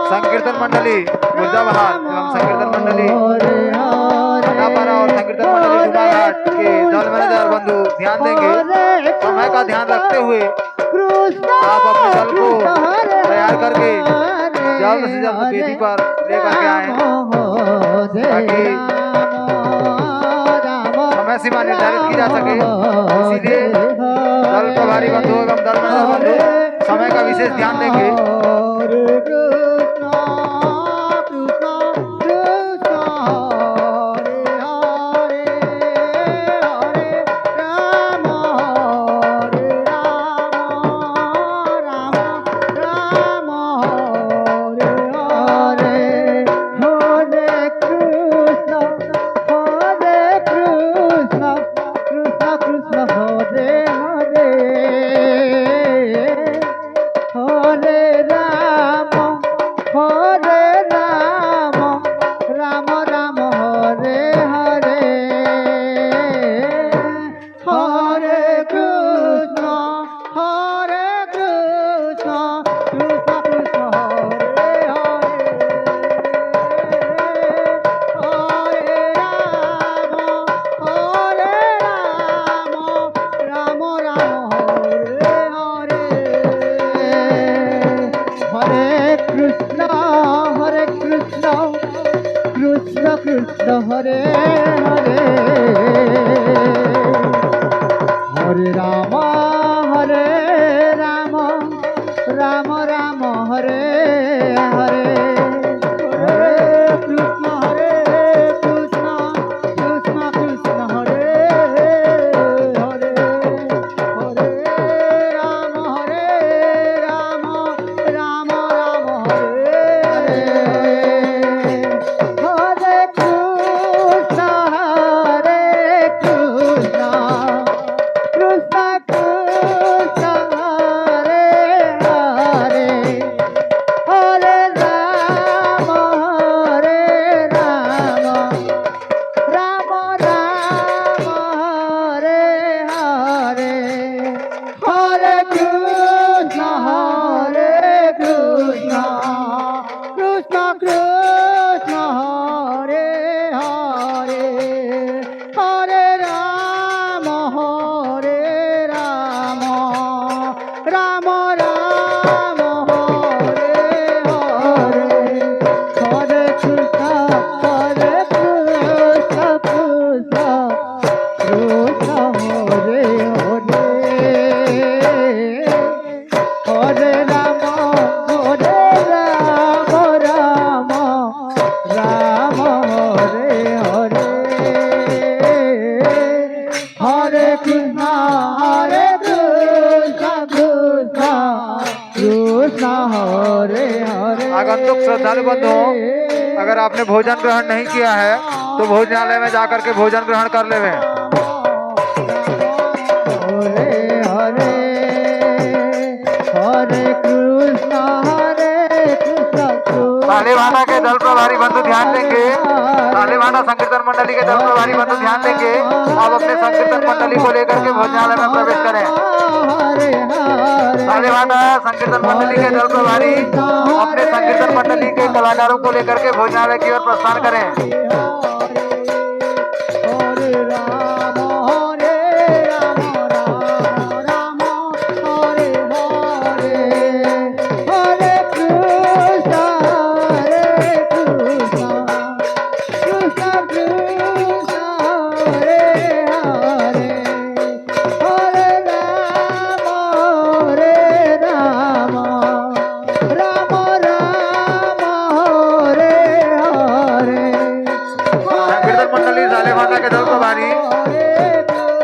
संकीर्तन मंडली मुर्दाबाद एवं संकीर्तन मंडली नापारा और संकीर्तन मंडली जुबाघाट के दल मैनेजर बंधु ध्यान देंगे। समय का ध्यान रखते हुए आप अपने दल को तैयार करके जल्द से जल्द वेदी पर लेकर के आए ताकि समय सीमा निर्धारित की जा सके। इसीलिए दल प्रभारी बंधु एवं दल मैनेजर बंधु समय का विशेष ध्यान देंगे। हरे हरे हरे राम राम राम हरे हरे हरे कृष्ण कृष्ण कृष्ण हरे हरे हरे राम राम राम हरे हरे कृष्ण कृष्ण आगंतुक श्रद्धालु बंधुओं, अगर आपने भोजन ग्रहण नहीं किया है तो भोजनालय में जाकर के भोजन ग्रहण कर लेवे। हरे हरे हरे कृष्ण तालेवाना के दल प्रभारी बंधु ध्यान देंगे। तालेवाना संकीर्तन मंडली के दल प्रभारी बंधु ध्यान देंगे। आप अपने संकीर्तन मंडली को लेकर के भोजनालय में प्रवेश करें। तालेवाना संकीर्तन मंडली के दल प्रभारी अपने संकीर्तन मंडली के कलाकारों को लेकर के भोजनालय की ओर प्रस्थान करें। हरे राम राम हरे हरे हरे कृष्ण कृष्ण कृष्ण हरे हरे हरे राम राम राम हरे हरे। संकीर्तन मंडली तालेवाना के दल प्रभारी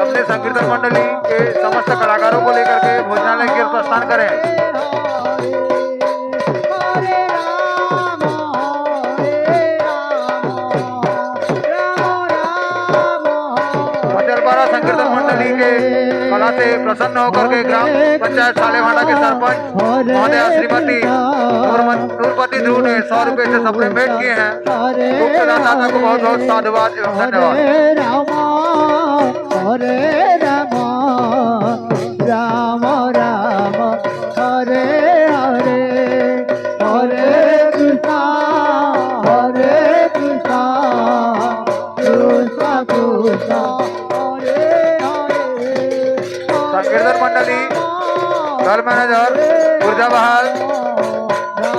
अपने संकीर्तन मंडली के समस्त कलाकारों को लेकर के भोजनालय की ओर प्रस्थान करें। मचलपारा संकीर्तन मंडली के कला से प्रसन्न होकर के ग्राम पंचायत सालेवाना के सरपंच महोदय श्रीमती नूरपति ध्रुव ने 100 रुपए से सबने भेंट किए हैं। दाता को बहुत बहुत साधुवाद एवं धन्यवाद। हरे राम राम राम हरे हरे हरे कृष्ण कृष्ण कृष्ण हरे हरे। संकीर्तन मंडली दल मैनेजर ऊर्जा बहाल,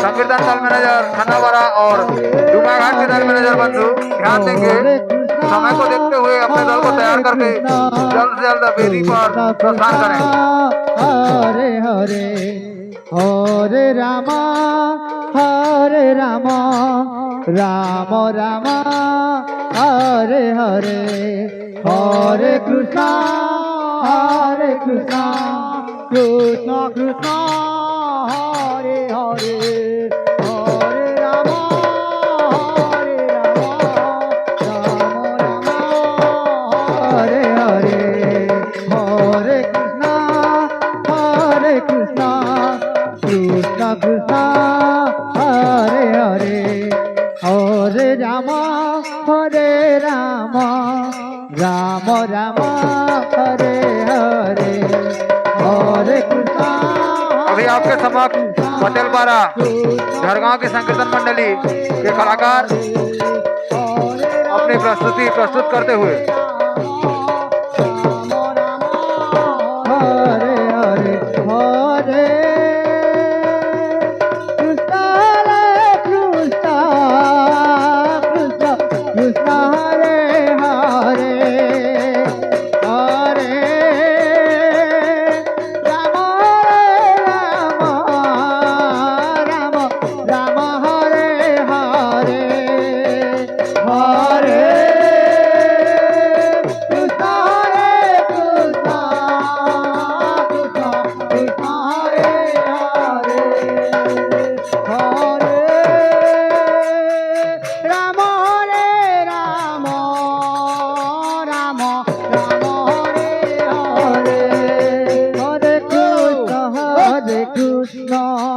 संकीर्तन दल मैनेजर खन्नावाड़ा और डूमाघाट के दल मैनेजर बंधु ध्यान देंगे। समय को देखते हुए अपने दल को तैयार करके जल्द से जल्द वेदी पर प्रस्थान करें। हरे हरे हरे राम राम राम हरे हरे हरे कृष्ण कृष्ण कृष्ण हरे हरे हरे राम हरे हरे हरे कृष्ण कृष्ण कृष्ण हरे हरे हरे राम राम राम हरे हरे हरे कृष्ण। अभी आपके समक्ष मचलपारा झरगांव की संकीर्तन मंडली के कलाकार अपनी प्रस्तुति प्रस्तुत करते हुए हरे हरे हरे कृष्ण कृष्ण कृष्ण हरे हरे हरे राम राम हरे हरे हरे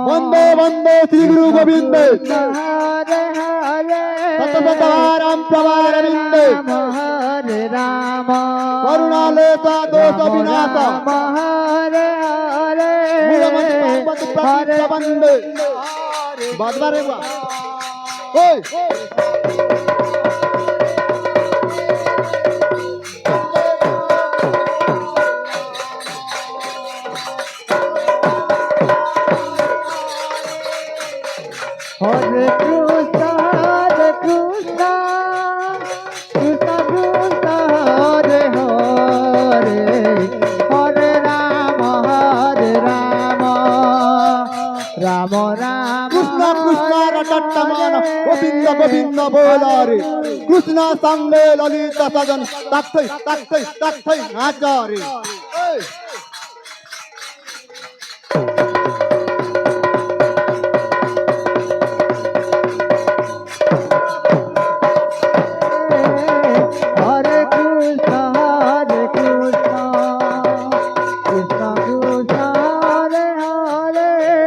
वंदे वंदे श्री गुरु गोविंद हरे हरे सतसतवारं प्रवारविंदे हरे राम करुणालेसा दोष विनाश हरे हरे मूलमंत्र प्रतिप्रबंधे बादवारे बा ओए हरे कृष्ण कृष्ण कृष्ण हरे हरे हरे राम राम राम कृष्ण कृष्ण रटटमान गोविंद गोविंद बोलारे कृष्ण संगे ललित सजन तख्तै तख्तै तख्तै नाचारे ओए